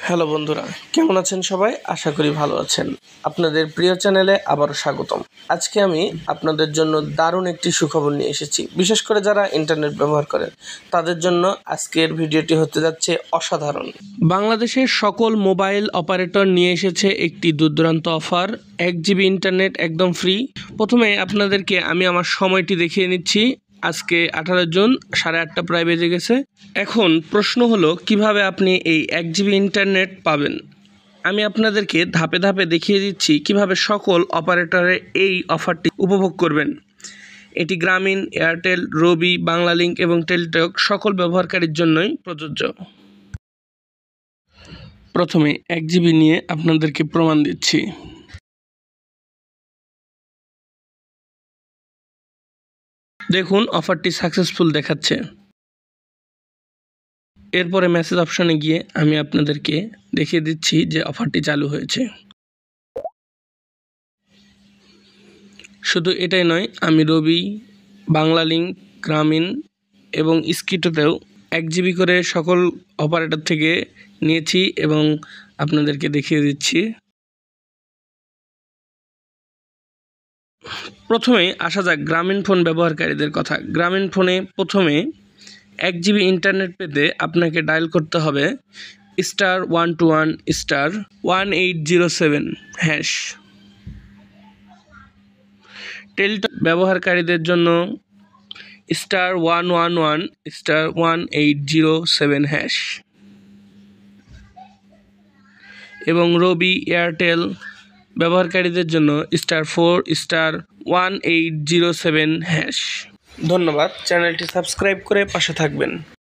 Hello বন্ধুরা, কেমন আছেন সবাই? আশা করি ভালো আছেন। আপনাদের প্রিয় চ্যানেলে আবারও স্বাগতম। আজকে আমি আপনাদের জন্য দারুণ একটি সুখবর নিয়ে এসেছি। বিশেষ করে যারা ইন্টারনেট ব্যবহার করেন তাদের জন্য আজকের ভিডিওটি হতে যাচ্ছে অসাধারণ। বাংলাদেশের সকল মোবাইল অপারেটর নিয়ে এসেছে একটি দুর্দান্ত অফার, 1 জিবি ইন্টারনেট একদম ফ্রি। প্রথমে আপনাদেরকে আমি আমার সময়টি দেখিয়ে নিচ্ছি। আজকে 18 জুন 8:30 প্রায় বেজে গেছে। এখন প্রশ্ন হলো কিভাবে আপনি এই 1 জিবি ইন্টারনেট পাবেন। আমি আপনাদেরকে ধাপে ধাপে দেখিয়ে দিচ্ছি কিভাবে সকল অপারেটরের এই অফারটি উপভোগ করবেন। এটি গ্রামীণ, এয়ারটেল, রবি, বাংলালিংক এবং টেলিটক সকল ব্যবহারকারীর জন্যই প্রযোজ্য। প্রথমে 1 জিবি নিয়ে আপনাদেরকে প্রমাণ দিচ্ছি। দেখুন অফারটি সাকসেসফুল দেখাচ্ছে। এরপরে মেসেজ অপশনে গিয়ে আমি আপনাদেরকে দেখিয়ে দিচ্ছি যে অফারটি চালু হয়েছে। শুধু এটাই নয়, আমি রবি, বাংলালিংক, গ্রামীণ এবং স্কিটোতেও 1 জিবি করে সকল অপারেটর থেকে নিয়েছি এবং আপনাদেরকে দেখিয়ে দিচ্ছি। প্রথমেই আসা যাক গ্রামীণ ফোন ব্যবহারকারীদের কথা। গ্রামীণ ফোনে প্রথমে 1 জিবি ইন্টারনেট পেতে আপনাকে ডায়াল করতে হবে *121*1807#। টেলিটক ব্যবহারকারীদের জন্য *111*1807#। এবং রবি, এয়ারটেল ব্যবহারকারীদের জন্য *4*1807#। ধন্যবাদ। চ্যানেলটি সাবস্ক্রাইব করে পাশে থাকবেন।